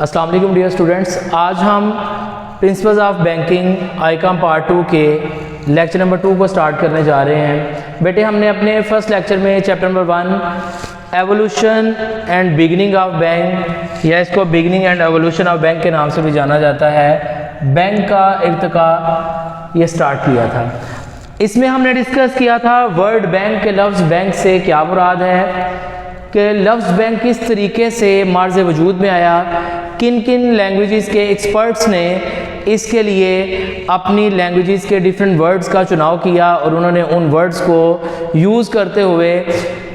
अस्सलाम वालेकुम dear students, आज हम principles of banking Icom part 2 के लेक्चर नंबर 2 को स्टार्ट करने जा रहे हैं। बेटे हमने अपने फर्स्ट लेक्चर में chapter number 1 evolution and beginning of bank, या इसको beginning and evolution of bank के नाम से भी जाना जाता है, बैंक का इर्तिका ये स्टार्ट किया था। इसमें हमने डिस्कस किया था वर्ड बैंक के लफ्ज़ बैंक से क्या मुराद है, कि लफ्ज़ बैंक किस तरीके से मार्ज़ वजूद में आया, किन किन लैंग्वेजेस के एक्सपर्ट्स ने इसके लिए अपनी लैंग्वेजेस के डिफरेंट वर्ड्स का चुनाव किया और उन्होंने उन वर्ड्स को यूज़ करते हुए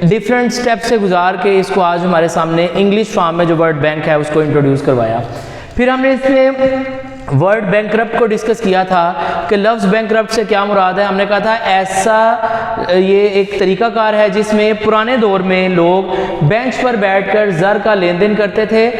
डिफरेंट स्टेप से गुजार के इसको आज हमारे सामने इंग्लिश फॉर्म में जो वर्ड बैंक है उसको इंट्रोड्यूस करवाया। फिर हमने इसमें वर्ड बैंकरप्ट को डिस्कस किया था कि लफ्ज़ बैंकरप्ट से क्या मुराद है। हमने कहा था ऐसा ये एक तरीकाकार है जिसमें पुराने दौर में लोग बेंच पर बैठकर ज़र का लेन देन करते थे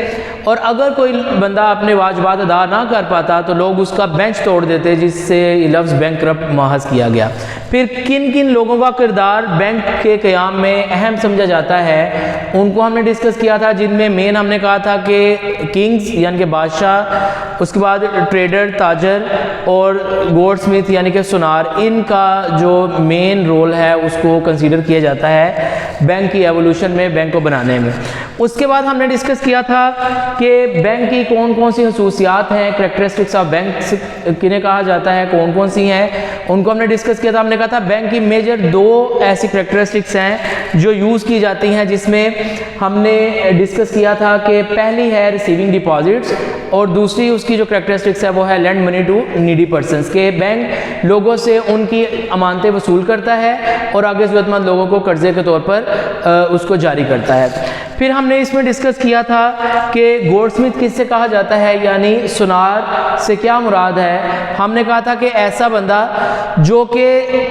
और अगर कोई बंदा अपने वाजबात अदा ना कर पाता तो लोग उसका बेंच तोड़ देते, जिससे लफ्ज़ बैंकरप्ट माहज़ किया गया। फिर किन किन लोगों का किरदार बैंक के क़याम में अहम समझा जाता है उनको हमने डिस्कस किया था, जिनमें मेन हमने कहा था कि किंग्स यानी कि बादशाह, उसके बाद ट्रेडर ताजर और गोल्ड स्मिथ यानी कि सुनार, इनका जो मेन रोल है उसको कंसीडर किया जाता है बैंक की एवोल्यूशन में, बैंक को बनाने में। उसके बाद हमने डिस्कस किया था कि बैंक की कौन कौन सी खसूसियात हैं, करैक्टरिस्टिक्स ऑफ बैंक किन्हें कहा जाता है, कौन कौन सी हैं, उनको हमने डिस्कस किया था। हमने कहा था बैंक की मेजर 2 ऐसी करैक्टरिस्टिक्स हैं जो यूज़ की जाती हैं, जिसमें हमने डिस्कस किया था कि पहली है रिसीविंग डिपॉजिट्स और दूसरी उसकी जो करैक्टरिस्टिक्स है वो है lend money to needy persons, के बैंक लोगों से उनकी अमानतें वसूल करता है और आगे ज़रूरतमंद लोगों को कर्जे के तौर पर उसको जारी करता है। फिर हमने इसमें डिस्कस किया था कि गोल्डस्मिथ किससे कहा जाता है, यानी सुनार से क्या मुराद है। हमने कहा था कि ऐसा बंदा जो कि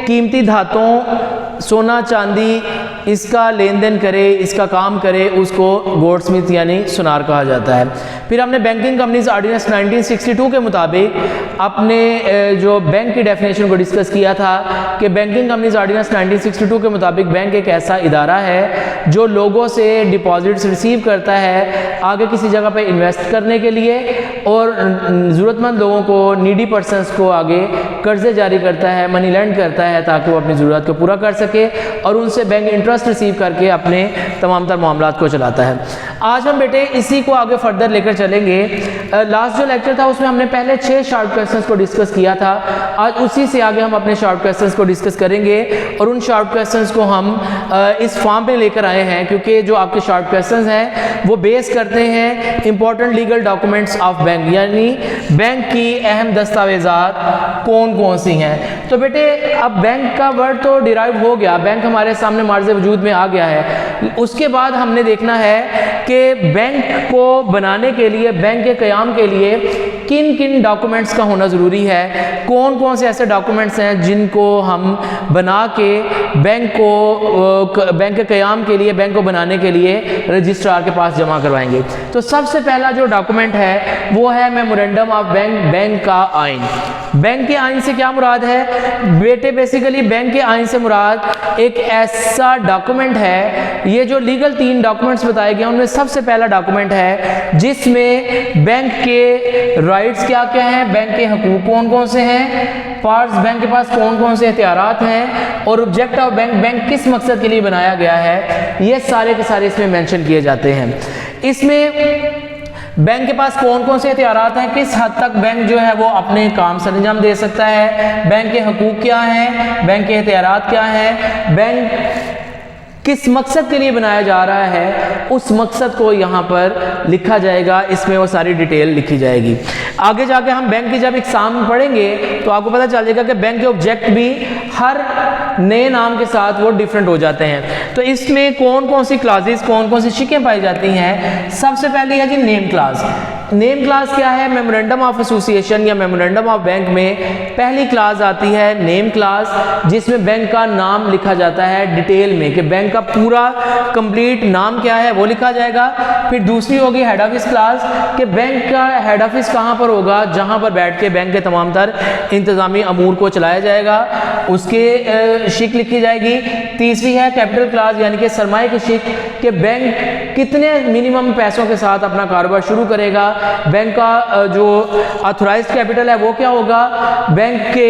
कीमती धातों, सोना चांदी, इसका लेन देन करे, इसका काम करे, उसको गोल्डस्मिथ यानी सुनार कहा जाता है। फिर हमने बैंकिंग कंपनीज ऑर्डिनेंस 1962 के मुताबिक अपने जो बैंक की डेफिनेशन को डिस्कस किया था कि बैंकिंग कंपनीज ऑर्डिनेंस 1962 के मुताबिक बैंक एक ऐसा इदारा है जो लोगों से डिपॉजिट्स रिसीव करता है आगे किसी जगह पे इन्वेस्ट करने के लिए और ज़रूरतमंद लोगों को, नीडी पर्सनस को आगे कर्जे जारी करता है, मनी लैंड करता है ताकि वो अपनी ज़रूरत को पूरा कर सके और उनसे बैंक इंटरेस्ट रिसीव करके अपने तमाम तर मामलात को चलाता है। आज हम बेटे इसी को आगे फर्दर लेकर चलेंगे। लास्ट जो लेक्चर था उसमें हमने पहले 6 शॉर्ट क्वेश्चंस को डिस्कस किया था, आज उसी से आगे हम अपने शॉर्ट क्वेश्चंस को डिस्कस करेंगे और उन शॉर्ट क्वेश्चंस को हम इस फॉर्म पे लेकर आए हैं क्योंकि जो आपके शॉर्ट क्वेश्चंस हैं वो बेस करते हैं important legal documents of bank, यानी बैंक की अहम दस्तावेजात कौन कौन सी हैं। तो बेटे अब बैंक का वर्ड तो डिराइव हो गया, बैंक हमारे सामने मार्ज़ वजूद में आ गया है। उसके बाद हमने देखना है कि बैंक को बनाने के लिए, बैंक के क़याम के लिए किन किन डॉक्यूमेंट्स का होना ज़रूरी है, कौन कौन से ऐसे डॉक्यूमेंट्स हैं जिनको हम बना के बैंक के क़याम के लिए, बैंक को बनाने के लिए रजिस्ट्रार के पास जमा करवाएंगे। तो सबसे पहला जो डॉक्यूमेंट है वो है मेमोरेंडम ऑफ बैंक, बैंक का आइन। बैंक के आइन से क्या मुराद है बेटे, बेसिकली बैंक के आइन से मुराद एक ऐसा डॉक्यूमेंट है, ये जो लीगल 3 डॉक्यूमेंट्स बताए गए उनमें सबसे पहला डॉक्यूमेंट है जिसमें बैंक के राइट्स क्या क्या हैं, बैंक के हकूक कौन कौन से हैं, पार्ट्स बैंक के पास कौन कौन से इख्तियारात हैं और ऑब्जेक्ट ऑफ बैंक, बैंक किस मकसद के लिए बनाया गया है, ये सारे के सारे इसमें मेंशन किए जाते हैं। इसमें बैंक के पास कौन कौन से इख्तियारात हैं, किस हद तक बैंक जो है वो अपने काम सरंजाम दे सकता है, बैंक के हकूक क्या हैं, बैंक के इख्तियारात क्या हैं, बैंक किस मकसद के लिए बनाया जा रहा है, उस मकसद को यहाँ पर लिखा जाएगा, इसमें वो सारी डिटेल लिखी जाएगी। आगे जाके हम बैंक की जब एग्जाम पढ़ेंगे तो आपको पता चल जाएगा कि बैंक के ऑब्जेक्ट भी हर नए नाम के साथ वो डिफरेंट हो जाते हैं। तो इसमें कौन कौन सी क्लासेस, कौन कौन सी शिकें पाई जाती हैं। सबसे पहले है जी नेम क्लास। नेम क्लास क्या है, मेमोरेंडम ऑफ एसोसिएशन या मेमोरेंडम ऑफ बैंक में पहली क्लास आती है नेम क्लास, जिसमें बैंक का नाम लिखा जाता है डिटेल में कि बैंक का पूरा कंप्लीट नाम क्या है वो लिखा जाएगा। फिर दूसरी होगी हेड ऑफिस क्लास कि बैंक का हेड ऑफिस कहाँ पर होगा, जहाँ पर बैठ के बैंक के तमाम तर इंतजामी अमूर को चलाया जाएगा, उसके शिक लिखी जाएगी। तीसरी है कैपिटल क्लास यानी कि सरमाए की शिक कि बैंक कितने मिनिमम पैसों के साथ अपना कारोबार शुरू करेगा, बैंक का जो ऑथोराइज्ड कैपिटल है वो क्या होगा, बैंक के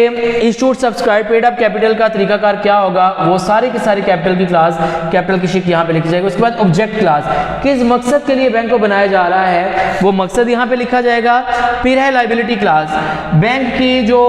issued subscribe paid up capital का तरीकाकार क्या होगा, वो सारी की सारी कैपिटल की क्लास, कैपिटल की शिक यहाँ पे लिखी जाएगी। उसके बाद ऑब्जेक्ट क्लास, किस मकसद के लिए बैंक को बनाया जा रहा है वो मकसद यहाँ पे लिखा जाएगा। फिर है लायबिलिटी क्लास, बैंक की जो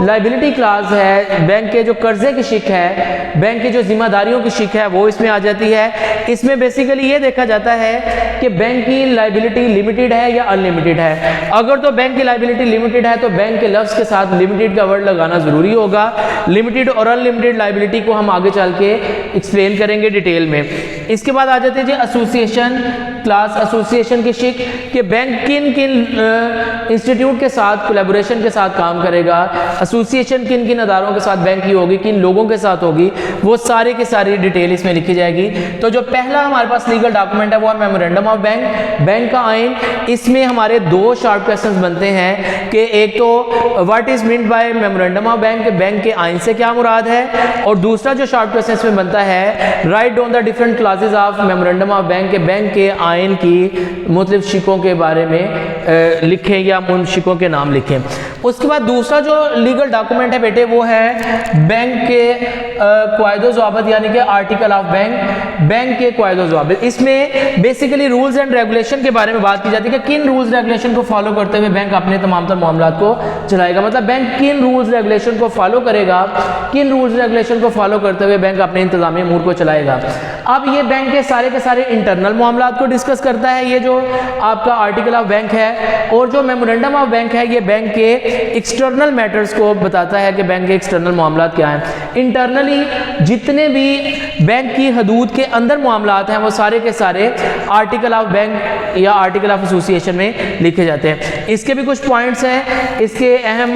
लायबिलिटी क्लास है, बैंक के जो कर्जे की शिक है, बैंक की जो जिम्मेदारियों की शिक है वो इसमें आ जाती है। इसमें बेसिकली ये देखा जाता है कि बैंक की लायबिलिटी लिमिटेड है या अनलिमिटेड है। अगर तो बैंक की लायबिलिटी लिमिटेड है तो बैंक के लफ्ज के साथ लिमिटेड का वर्ड लगाना जरूरी होगा। लिमिटेड और अनलिमिटेड लायबिलिटी को हम आगे चल के एक्सप्लेन करेंगे डिटेल में। इसके बाद आ जाते हैं जी एसोसिएशन क्लास, एसोसिएशन की शिक कि बैंक किन किन इंस्टीट्यूट के साथ कोलैबोरेशन के साथ काम करेगा, एसोसिएशन किन किन अदारों के साथ बैंक की होगी, किन लोगों के साथ होगी, वो सारी की सारी डिटेल इसमें लिखी जाएगी। तो जो पहला हमारे पास लीगल डॉक्यूमेंट है वो है मेमोरेंडम ऑफ बैंक, बैंक का आइन। इसमें हमारे दो शार्ट क्वेश्चंस बनते हैं कि एक तो what is meant by memorandum of bank, bank के आइन से क्या मुराद है, और दूसरा जो शार्ट क्वेश्चन इसमें बनता है write down the different classes of memorandum of bank, bank के आइन की मुख्तलिफ शिकों के बारे में लिखें या उन शिकों के नाम लिखें। उसके बाद दूसरा जो लीगल डॉक्यूमेंट है बेटे वो है बैंक के क़वायदो ज़वाबित यानी कि आर्टिकल ऑफ बैंक, बैंक के क़वायदो ज़वाबित। इसमें बेसिकली रूल्स एंड रेगुलेशन के बारे में बात की जाती है कि किन रूल्स रेगुलेशन को फॉलो करते हुए बैंक अपने तमाम तर मामलात को चलाएगा, मतलब बैंक किन रूल्स रेगुलेशन को फॉलो करेगा, किन रूल्स रेगुलेशन को फॉलो करते हुए बैंक अपने इंतजामी अमूर को चलाएगा। अब ये बैंक के सारे इंटरनल मामलात को डिस्कस करता है, ये जो आपका आर्टिकल ऑफ बैंक है, और जो मेमोरेंडम ऑफ बैंक है ये बैंक के एक्सटर्नल मैटर्स को बताता है कि बैंक के एक्सटर्नल मामलात क्या हैं। इंटरनली जितने भी बैंक की हदूद के अंदर मामलात हैं वो सारे के सारे आर्टिकल ऑफ बैंक या आर्टिकल ऑफ एसोसिएशन में लिखे जाते हैं। इसके भी कुछ पॉइंट्स हैं, इसके अहम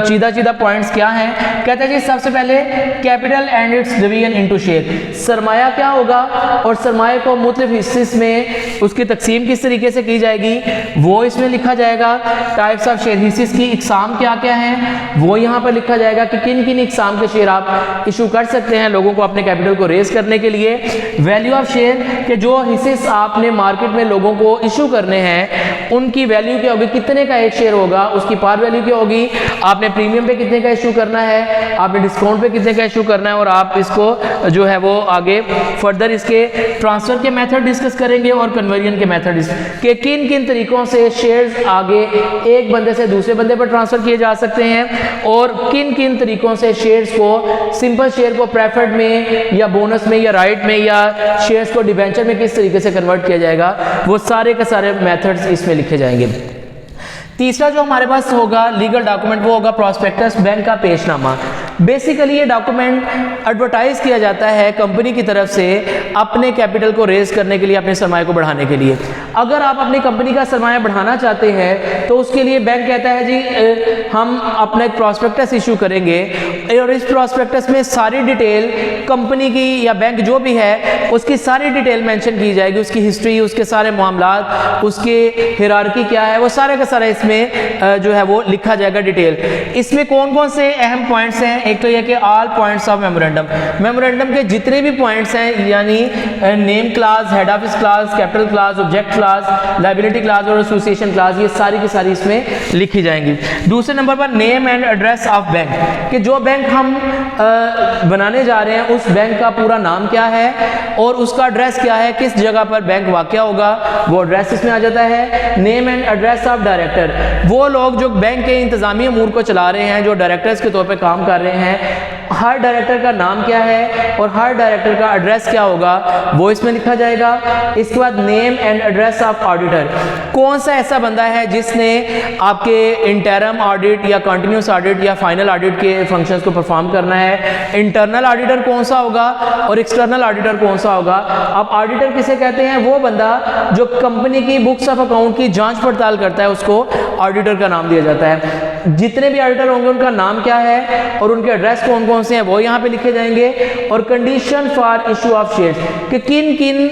चीदा पॉइंट्स क्या हैं। कहते हैं जी सबसे पहले capital and its division into share, सरमाया क्या होगा और सरमाए को मुख्तलिफ हिस्से में उसकी तकसीम किस तरीके से की जाएगी वो इसमें लिखा जाएगा। टाइप्स ऑफ शेयर हिस्सेस की इकसाम क्या क्या हैं वो यहाँ पर लिखा जाएगा कि किन किन इकसाम के शेयर आप इशू कर सकते हैं लोगों को अपने कैपिटल को रेज करने के लिए। वैल्यू ऑफ शेयर के जो हिस्सेस आपने मार्केट में लोगों को इशू करने हैं उनकी वैल्यू क्या होगी, कितने का एक शेयर होगा, उसकी पार वैल्यू क्या होगी, आपने प्रीमियम पे कितने का इशू करना है, आपने डिस्काउंट पे कितने का इशू करना है, और आप इसको जो है वो आगे फर्दर इसके ट्रांसफर के मेथड डिस्कस करेंगे और कन्वर्जन के मेथड के किन किन तरीकों से शेयर्स आगे एक बंदे से दूसरे बंदे पर ट्रांसफर किए जा सकते हैं, और किन किन तरीकों से शेयर्स को सिंपल शेयर को प्रेफर्ड में या बोनस में या राइट में या शेयर्स को डिबेंचर में किस तरीके से कन्वर्ट किया जाएगा, वो सारे के सारे मेथड्स इसमें लिखे जाएंगे। तीसरा जो हमारे पास होगा लीगल डॉक्यूमेंट वो होगा प्रॉस्पेक्टस, बैंक का पेशनामा। बेसिकली ये डॉक्यूमेंट एडवर्टाइज किया जाता है कंपनी की तरफ से अपने कैपिटल को रेज करने के लिए, अपने सरमाए को बढ़ाने के लिए। अगर आप अपनी कंपनी का सरमाया बढ़ाना चाहते हैं तो उसके लिए बैंक कहता है जी हम अपना एक प्रॉस्पेक्टस इशू करेंगे, और इस प्रॉस्पेक्टस में सारी डिटेल कंपनी की या बैंक जो भी है उसकी सारी डिटेल मेंशन की जाएगी, उसकी हिस्ट्री, उसके सारे मामलात, उसके हिरार्की क्या है, वो सारे का सारा इसमें जो है वो लिखा जाएगा डिटेल। इसमें कौन कौन से अहम पॉइंट्स हैं, एक तो यह कि all points of memorandum, memorandum के जितने भी पॉइंट्स हैं यानी name class, head office class, capital class, object class, liability class और एसोसिएशन क्लास, ये सारी की सारी इसमें लिखी जाएंगी। दूसरे नंबर पर name and address of bank, कि जो बैंक हम बनाने जा रहे हैं उस बैंक का पूरा नाम क्या है और उसका एड्रेस क्या है, किस जगह पर बैंक वाक़या होगा, वो एड्रेस इसमें आ जाता है। Name and address of director, वो लोग जो बैंक के इंतजामी अमूर को चला रहे हैं, जो डायरेक्टर्स के तौर पे काम कर रहे हैं, हर डायरेक्टर का नाम क्या है और हर डायरेक्टर का एड्रेस क्या होगा वो इसमें लिखा जाएगा। इसके बाद name and address of auditor, कौन सा ऐसा बंदा है जिसने आपके इंटरम ऑडिट या कंटिन्यूस ऑडिट या फाइनल ऑडिट के फंक्शंस को परफॉर्म करना है। इंटरनल ऑडिटर कौन सा होगा और एक्सटर्नल ऑडिटर कौन सा होगा। अब ऑडिटर किसे कहते हैं, वो बंदा जो कंपनी की बुक्स ऑफ अकाउंट की जांच पड़ताल करता है उसको ऑडिटर का नाम दिया जाता है। जितने भी ऑडिटर होंगे उनका नाम क्या है और उनके एड्रेस कौन कौन से हैं वो यहाँ पे लिखे जाएंगे, और condition for issue of shares कि किन किन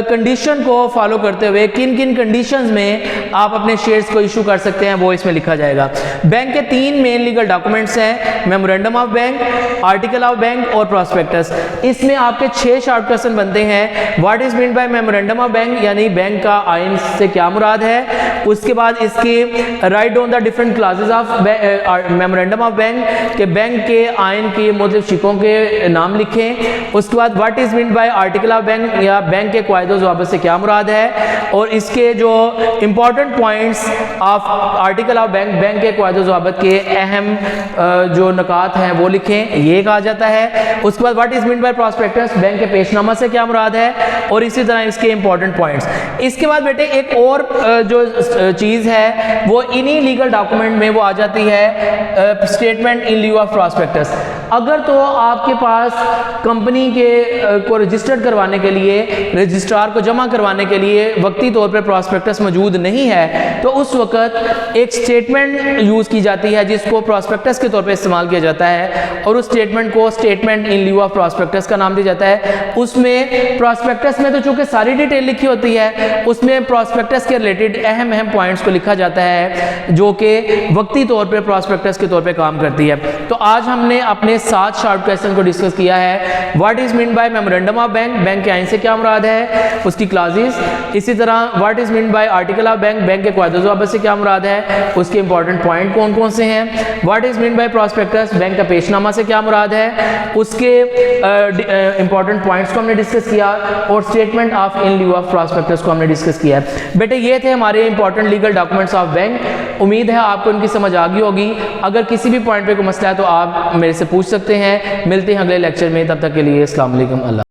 कंडीशन को फॉलो करते हुए किन किन कंडीशंस में आप अपने शेयर्स को इशू कर सकते हैं वो इसमें लिखा जाएगा। बैंक के 3 मेन लीगल डॉक्यूमेंट्स हैं, memorandum of bank, article of bank और प्रॉस्पेक्टस। इसमें आपके 6 शॉर्ट क्वेश्चन बनते हैं। What is mean by memorandum of bank, यानी बैंक का आइन से क्या मुराद है। उसके बाद इसके write down the different classes of memorandum of bank के बैंक के आइन के मतलब शिकों के नाम लिखें। उसके बाद what is mean by article of bank या बैंक के कायदे ज़वाबित से क्या मुराद है, और इसके जो important points of article of bank, bank के कायदे ज़वाबित के अहम जो नकात हैं वो लिखें, ये कहा जाता है। उसके बाद what is mean by prospectus, bank के पेशनामा से क्या मुराद है, और इसी तरह इसके इंपॉर्टेंट पॉइंट्स। इसके बाद बेटे एक और जो चीज़ है वो इन्हीं लीगल डॉक्यूमेंट में वो आ जाती है, statement in lieu of prospectus. अगर तो आपके पास कंपनी के को रजिस्टर्ड करवाने के लिए, रजिस्ट्रार को जमा करवाने के लिए वक्ती तौर पर प्रॉस्पेक्टस मौजूद नहीं है, तो उस वक्त एक स्टेटमेंट यूज़ की जाती है जिसको प्रॉस्पेक्टस के तौर पे इस्तेमाल किया जाता है, और उस स्टेटमेंट को statement in lieu of prospectus का नाम दिया जाता है। उसमें प्रॉस्पेक्टस में तो चूंकि सारी डिटेल लिखी होती है, उसमें प्रॉस्पेक्टस के रिलेटेड अहम पॉइंट्स को लिखा जाता है जो कि वक्ती तौर पे प्रॉस्पेक्टस के तौर पे काम करती है। तो आज हमने अपने 7 शॉर्ट क्वेश्चन को डिस्कस किया है। What is mean by memorandum of bank, bank के आइन से क्या मुराद है, उसकी क्लासेस। इसी तरह what is mean by article of bank, bank के कायदे ज़वाबित से क्या मुराद है, उसके इंपॉर्टेंट पॉइंट कौन कौन से हैं। What is mean by prospectus, bank का पेशनामा से क्या मुराद है, उसके इंपॉर्टेंट पॉइंट्स को हमने डिस्कस किया, और statement of in lieu of prospectus को हमने डिस्कस किया है। बेटे ये थे हमारे important legal documents of bank. उम्मीद है आपको इनकी समझ आ गई होगी। अगर किसी भी पॉइंट पे कोई मसला है तो आप मेरे से पूछ सकते हैं। मिलते हैं अगले लेक्चर में, तब तक के लिए अस्सलाम वालेकुम। अल्लाह।